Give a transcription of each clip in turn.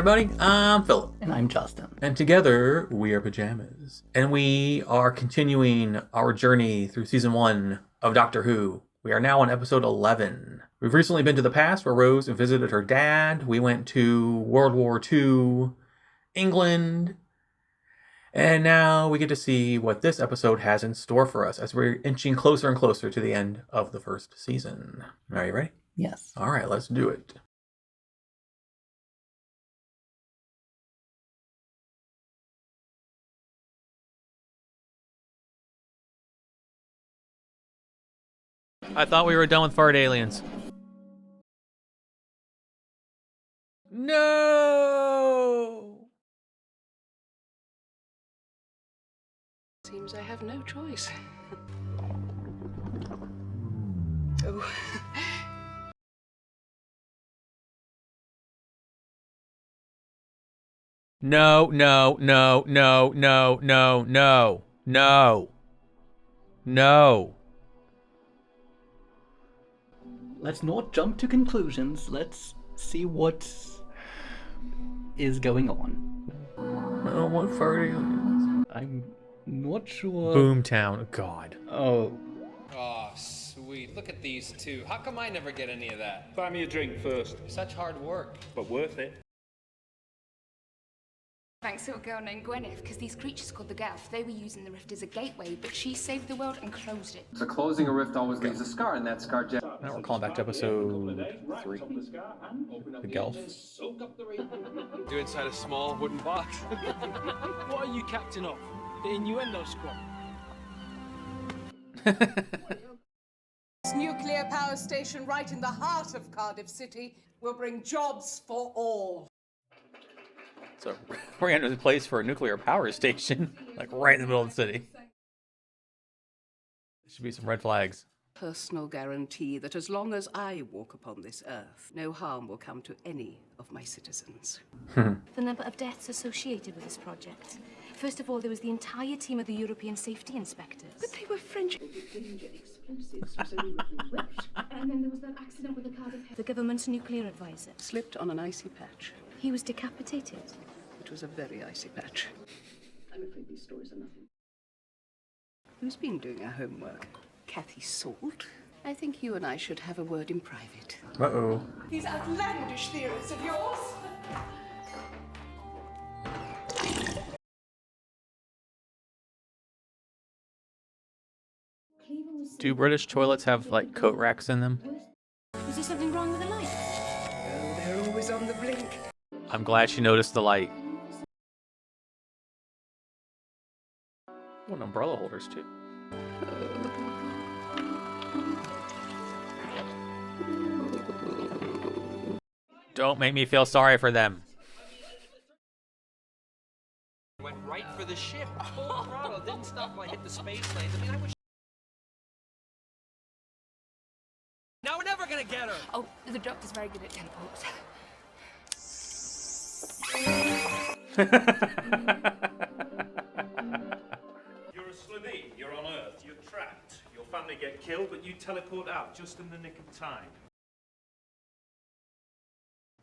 everybody. I'm Philip. And I'm Justin. And together, we are Pajamas. And we are continuing our journey through Season 1 of Doctor Who. We are now on episode 11. We've recently been to the past where Rose visited her dad. We went to World War II, England. And now we get to see what this episode has in store for us as we're inching closer and closer to the end of the first season. Are you ready? Yes. All right, let's do it. I thought we were done with fart aliens. No! Seems I have no choice. Oh. No, no, no, no, no, no, no, no. No. Let's not jump to conclusions. Let's see what is going on. I don't want fart aliens. I'm not sure. Boomtown. God. Oh. Oh, sweet. Look at these two. How come I never get any of that? Buy me a drink first, Such hard work. but worth it. Thanks to a girl named Gwyneth, because these creatures called the Gelf, they were using the rift as a gateway, but she saved the world and closed it. So closing a rift always leaves a scar, and that scar Now we're calling back to episode 3. The Gelf. Do inside a small wooden box. What are you captain of? The innuendo squad? This nuclear power station right in the heart of Cardiff City will bring jobs for all. So we're in a place for a nuclear power station, like right in the middle of the city. There should be some red flags. Personal guarantee that as long as I walk upon this earth, no harm will come to any of my citizens. The number of deaths associated with this project. First of all, there was the entire team of the European safety inspectors. But they were French. And then there was that accident with the Cardiff... The government's nuclear advisor. Slipped on an icy patch. He was decapitated. It was a very icy patch. I'm afraid these stories are nothing. Who's been doing our homework? Kathy Salt? I think you and I should have a word in private. Uh-oh. These outlandish theories of yours. Do British toilets have, like, coat racks in them? Was there something wrong with the light? Oh, they're always on the blink. I'm glad she noticed the light. Oh, and umbrella holders, too. Don't make me feel sorry for them. Went right for the ship. Full throttle. Didn't stop till I hit the space lanes. I mean, I wish... Now we're never gonna get her. Oh, the doctor's very good at teleports. You're a Slovene, you're on Earth, you're trapped. Your family get killed, but you teleport out just in the nick of time.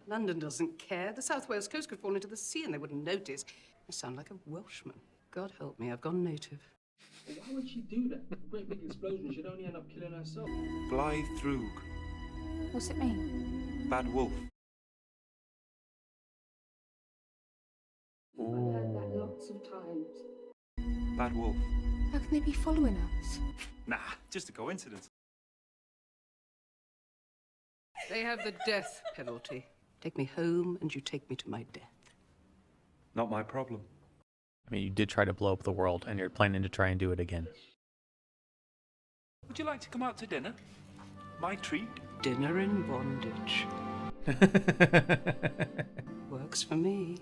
London doesn't care. The South Wales coast could fall into the sea and they wouldn't notice. I sound like a Welshman. God help me, I've gone native. Why would she do that? A great big explosion, she'd only end up killing herself. Blythe Thrug, What's it mean? Bad Wolf. I've heard that lots of times. Bad Wolf. How can they be following us? Nah, just a coincidence. They have the death penalty. Take me home and you take me to my death. Not my problem. I mean, you did try to blow up the world, and you're planning to try and do it again. Would you like to come out to dinner? My treat. Dinner in bondage. Works for me.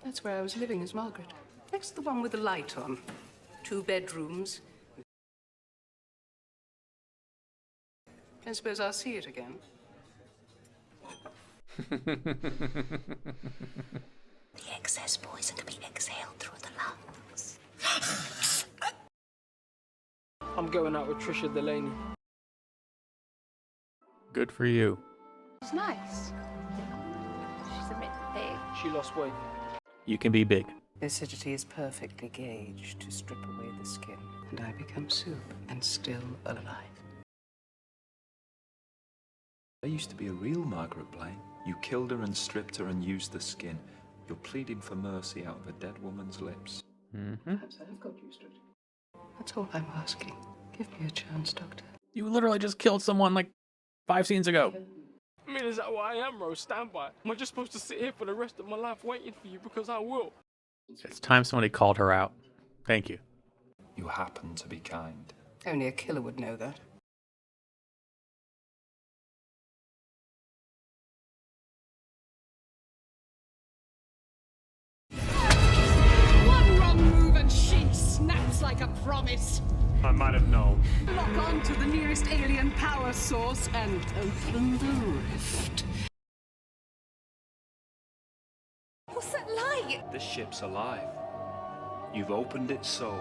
That's where I was living as Margaret. Next to the one with the light on. 2 bedrooms. Don't suppose I'll see it again. The excess poison can be exhaled through the lungs. I'm going out with Trisha Delaney. Good for you. It's nice. She lost weight. You can be big. Acidity is perfectly gauged to strip away the skin, and I become soup and still alive. There used to be a real Margaret Blaine. You killed her and stripped her and used the skin. You're pleading for mercy out of a dead woman's lips. Perhaps I have got used to it. That's all I'm asking. Give me a chance, Doctor. You literally just killed someone like 5 scenes ago. I mean, is that what I am, Rose? Stand by. Am I just supposed to sit here for the rest of my life waiting for you because I will? It's time somebody called her out. Thank you. You happen to be kind. Only a killer would know that. One wrong move and she snaps like a promise. I might have known. Lock on to the nearest alien power source and open the rift. What's that light? This ship's alive. You've opened its soul.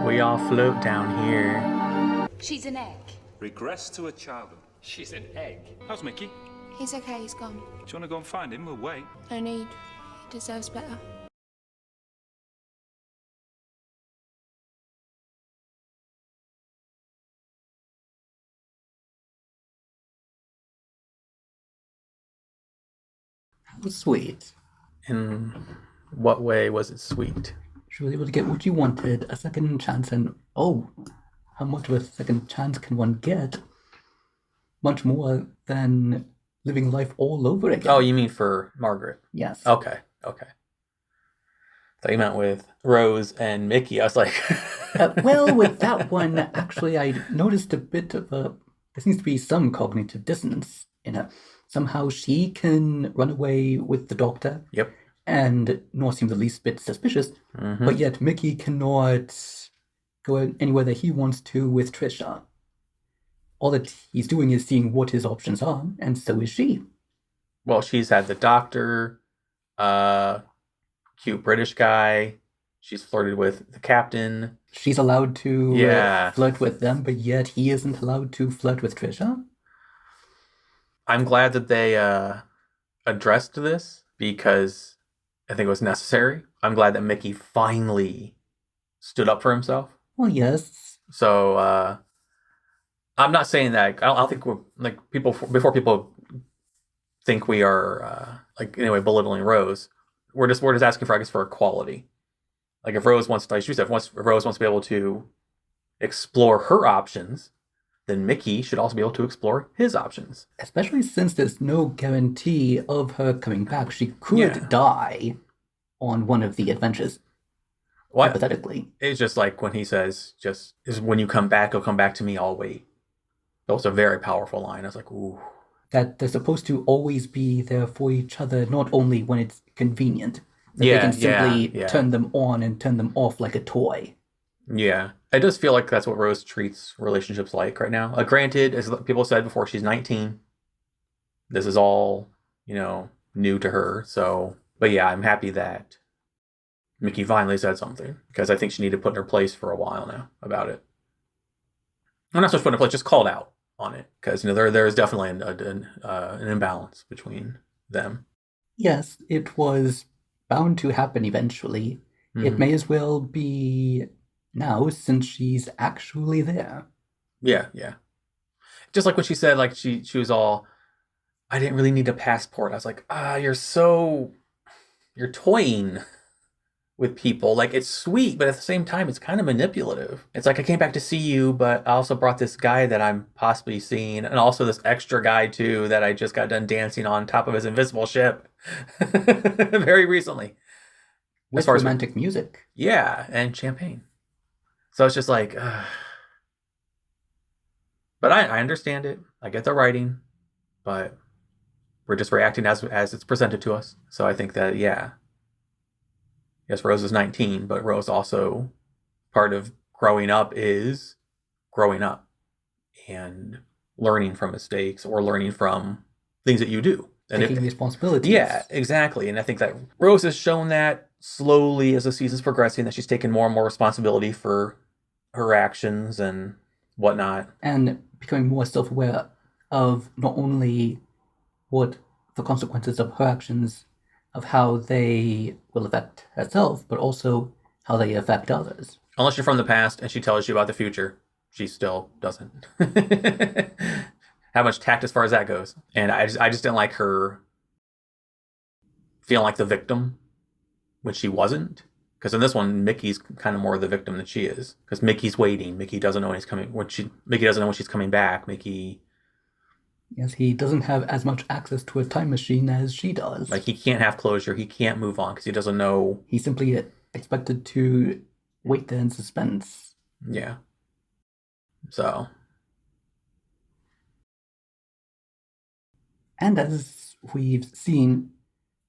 We all float down here. She's an egg. Regress to a childhood. She's an egg. How's Mickey? He's okay, he's gone. Do you want to go and find him? We'll wait. No need. He deserves better. How sweet. In what way was it sweet? She was able to get what you wanted, a second chance, and oh, how much of a second chance can one get? Much more than living life all over again. Oh, you mean for Margaret? Yes. Okay. Thought you meant with Rose and Mickey. I was like... Well, with that one, actually, I noticed a bit of a... There seems to be some cognitive dissonance in her. Somehow she can run away with the doctor. Yep. And not seem the least bit suspicious. But yet Mickey cannot go anywhere that he wants to with Trisha. All that he's doing is seeing what his options are, and so is she. Well, she's had the doctor, cute British guy. She's flirted with the captain. She's allowed to flirt with them, but yet he isn't allowed to flirt with Trisha. I'm glad that they addressed this because I think it was necessary. I'm glad that Mickey finally stood up for himself. Well, yes. So I'm not saying that. I don't think we're like people before people think we are belittling Rose. We're just asking for, I guess, for equality. Like if Rose wants, like you said, if Rose wants to be able to explore her options, then Mickey should also be able to explore his options. Especially since there's no guarantee of her coming back. She could die on one of the adventures. Well, hypothetically. It's just like when he says, is when you come back, you'll come back to me, I'll wait. That was a very powerful line. I was like, ooh. That they're supposed to always be there for each other, not only when it's convenient. That they can simply turn them on and turn them off like a toy. Yeah. It does feel like that's what Rose treats relationships like right now. Granted, as people said before, she's 19. This is all, new to her. So, but yeah, I'm happy that Mickey finally said something because I think she needed to put in her place for a while now about it. I'm not so much put in her place, just called out on it because there is definitely an imbalance between them. Yes, it was bound to happen eventually. Mm-hmm. It may as well be now since she's actually there. Yeah. Just like when she said, like she was all, I didn't really need a passport. I was like, you're toying with people. Like it's sweet, but at the same time, it's kind of manipulative. It's like I came back to see you, but I also brought this guy that I'm possibly seeing, and also this extra guy too that I just got done dancing on top of his invisible ship very recently. With romantic music. Yeah, and champagne. So it's just like, but I understand it. I get the writing, but we're just reacting as it's presented to us. So I think that, yes, Rose is 19, but Rose also, part of growing up is growing up and learning from mistakes or learning from things that you do. And taking responsibility. Yeah, exactly. And I think that Rose has shown that slowly as the season's progressing, that she's taken more and more responsibility for her actions and whatnot. And becoming more self-aware of not only what the consequences of her actions, of how they will affect herself, but also how they affect others. Unless you're from the past and she tells you about the future, she still doesn't have much tact as far as that goes. And I just didn't like her feeling like the victim when she wasn't. Because in this one, Mickey's kind of more the victim than she is. Because Mickey's waiting. Mickey doesn't know when he's coming. Mickey doesn't know when she's coming back. Mickey. Yes, he doesn't have as much access to a time machine as she does. Like, he can't have closure. He can't move on because he doesn't know. He's simply expected to wait there in suspense. Yeah. So. And as we've seen,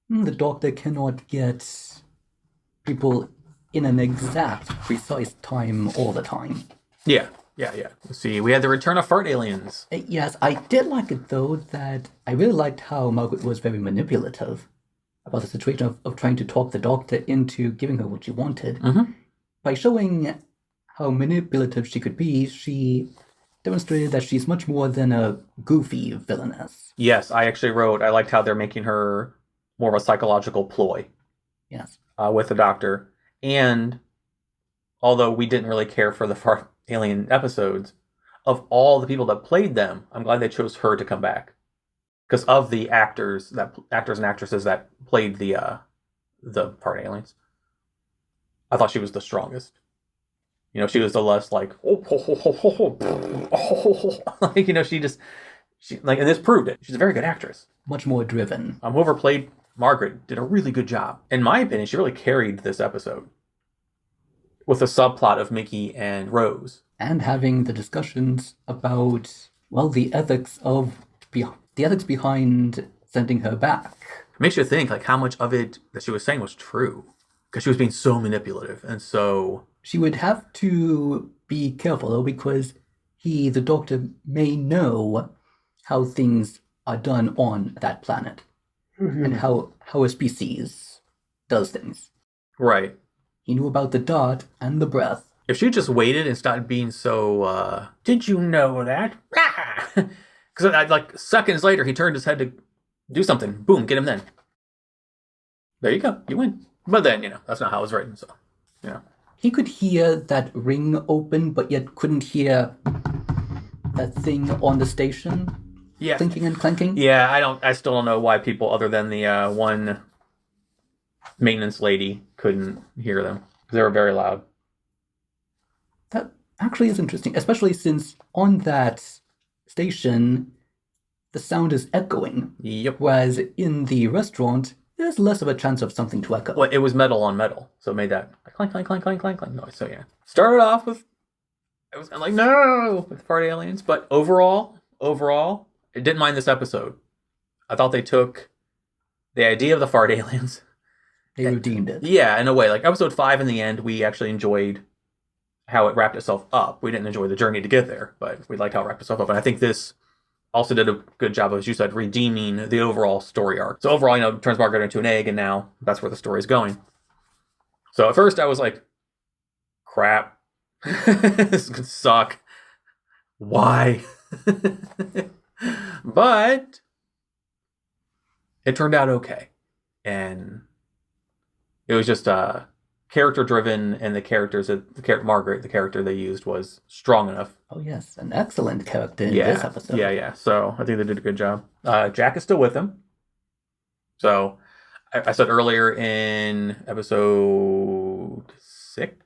the Doctor cannot get people in an exact, precise time all the time. Yeah. Let's see, we had the return of fart aliens. Yes, I did like it, though, that I really liked how Margaret was very manipulative about the situation of trying to talk the Doctor into giving her what she wanted. Mm-hmm. By showing how manipulative she could be, she demonstrated that she's much more than a goofy villainess. Yes, I actually wrote, I liked how they're making her more of a psychological ploy. Yes. With the Doctor. And although we didn't really care for the fart alien episodes, of all the people that played them, I'm glad they chose her to come back. Because of the actors and actresses that played the fart aliens, I thought she was the strongest. You know, she was the less like, like, you know, she like, and this proved it. She's a very good actress. Much more driven. Whoever played Margaret did a really good job. In my opinion, she really carried this episode with the subplot of Mickey and Rose. And having the discussions about, well, the ethics behind sending her back. It makes you think, like, how much of it that she was saying was true. Because she was being so manipulative, and so... She would have to be careful, though, because the Doctor, may know how things are done on that planet. Mm-hmm. And how a species does things. Right. He knew about the dart and the breath. If she just waited and started being so, did you know that? Because, like, seconds later, he turned his head to do something. Boom, get him then. There you go. You win. But then, you know, that's not how it was written, so, you know. He could hear that ring open, but yet couldn't hear that thing on the station. Yeah. Clinking and clanking. Yeah, I still don't know why people other than the one maintenance lady couldn't hear them. They were very loud. That actually is interesting, especially since on that station, the sound is echoing. Yep. Whereas in the restaurant, there's less of a chance of something to echo. Well, it was metal on metal, so it made that clank, clank, clank, clank, clank, clank noise. So yeah. Started off with, I'm like, no, with fart aliens. But overall, I didn't mind this episode. I thought they took the idea of the fart aliens. They redeemed it. Yeah, in a way. Like, episode 5 in the end, we actually enjoyed how it wrapped itself up. We didn't enjoy the journey to get there, but we liked how it wrapped itself up. And I think this also did a good job of, as you said, redeeming the overall story arc. So overall, you know, it turns Margaret into an egg, and now that's where the story is going. So at first I was like, crap. This could suck. Why? But it turned out okay. And it was just character driven, and the characters, Margaret, the character they used, was strong enough. Oh yes, an excellent character in this episode. Yeah. So I think they did a good job. Jack is still with them. So I said earlier in episode 6,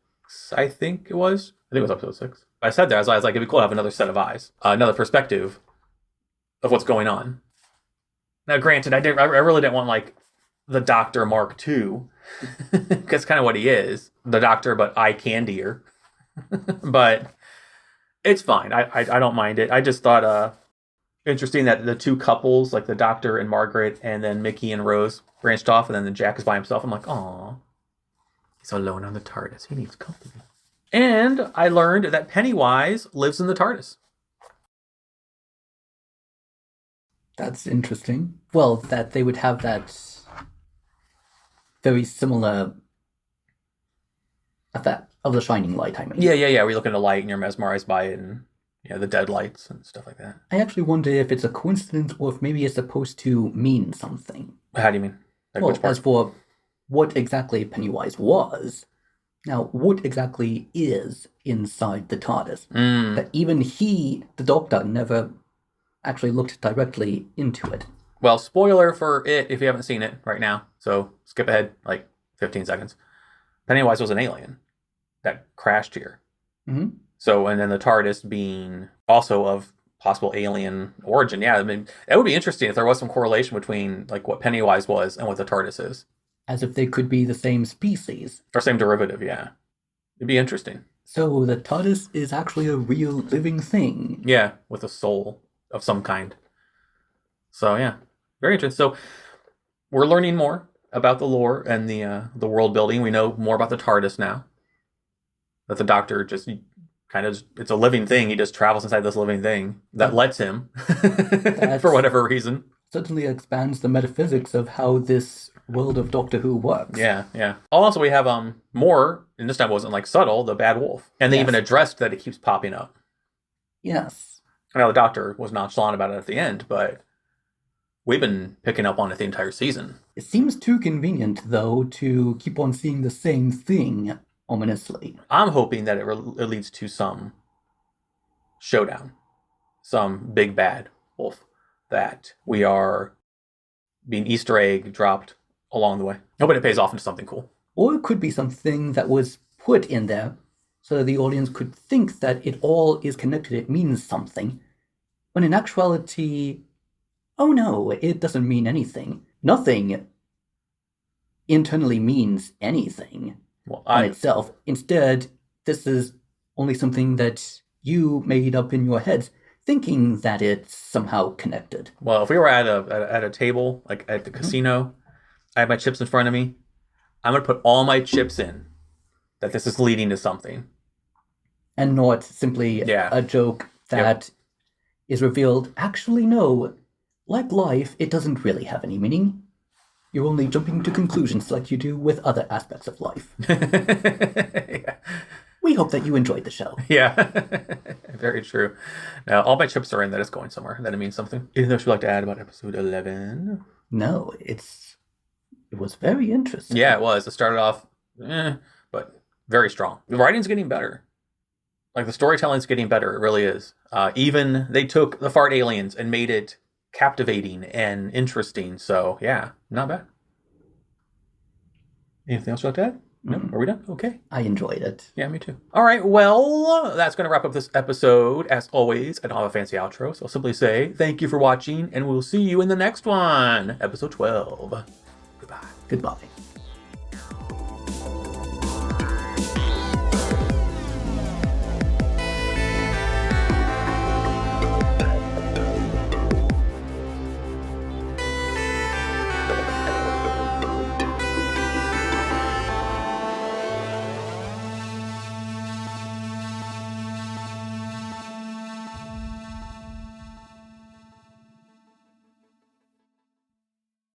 I think it was episode 6. I said there, I was like, it'd be cool to have another set of eyes, another perspective of what's going on. Now, granted, I really didn't want, like, the Doctor Mark II, because kind of what he is, the Doctor, but eye candier. But it's fine. I don't mind it. I just thought interesting that the two couples, like the Doctor and Margaret, and then Mickey and Rose, branched off, and then Jack is by himself. I'm like, aw, he's alone on the TARDIS. He needs company. And I learned that Pennywise lives in the TARDIS. That's interesting. Well, that they would have that very similar effect of the shining light, I mean. Yeah. We look at a light and you're mesmerized by it, and Yeah, the deadlights and stuff like that. I actually wonder if it's a coincidence or if maybe it's supposed to mean something. How do you mean? Like, Well, which part? as for what exactly Pennywise was, now what exactly is inside the TARDIS? That even he, the Doctor, never actually looked directly into it. Well, spoiler for it if you haven't seen it right now. So skip ahead like 15 seconds. Pennywise was an alien that crashed here. Mm-hmm. So, and then the TARDIS being also of possible alien origin. Yeah, I mean, it would be interesting if there was some correlation between like what Pennywise was and what the TARDIS is. As if they could be the same species. Or same derivative, yeah. It'd be interesting. So the TARDIS is actually a real living thing. Yeah, with a soul of some kind. So, yeah, very interesting. So, we're learning more about the lore and the world building. We know more about the TARDIS now. That the Doctor just kind of, it's a living thing. He just travels inside this living thing that lets him for whatever reason. Certainly expands the metaphysics of how this world of Doctor Who works. Yeah, yeah. Also, we have more, and this time it wasn't like subtle, the bad wolf. And they even addressed that it keeps popping up. Yes. I know the Doctor was nonchalant about it at the end, but we've been picking up on it the entire season. It seems too convenient, though, to keep on seeing the same thing ominously. I'm hoping that it leads to some showdown, some big bad wolf that we are being Easter egg dropped along the way. Hoping it pays off into something cool. Or it could be something that was put in there so that the audience could think that it all is connected, it means something, when in actuality, oh no, it doesn't mean anything. Nothing internally means anything on itself. Instead, this is only something that you made up in your head, thinking that it's somehow connected. Well, if we were at a table, like at the casino, I have my chips in front of me, I'm going to put all my chips in that this is leading to something. And not simply a joke that is revealed, actually, no, like life, it doesn't really have any meaning. You're only jumping to conclusions like you do with other aspects of life. We hope that you enjoyed the show. Yeah, very true. Now, all my chips are in that it's going somewhere. That it means something. Anything else you'd like to add about episode 11? No, it was very interesting. Yeah, it was. It started off, but very strong. The writing's getting better. Like, the storytelling's getting better. It really is. Even they took the fart aliens and made it captivating and interesting. So, yeah, not bad. Anything else you'd like to add? No? Are we done? Okay. I enjoyed it. Yeah, me too. All right, well, that's going to wrap up this episode. As always, I don't have a fancy outro, so I'll simply say thank you for watching, and we'll see you in the next one, episode 12. Goodbye. Goodbye.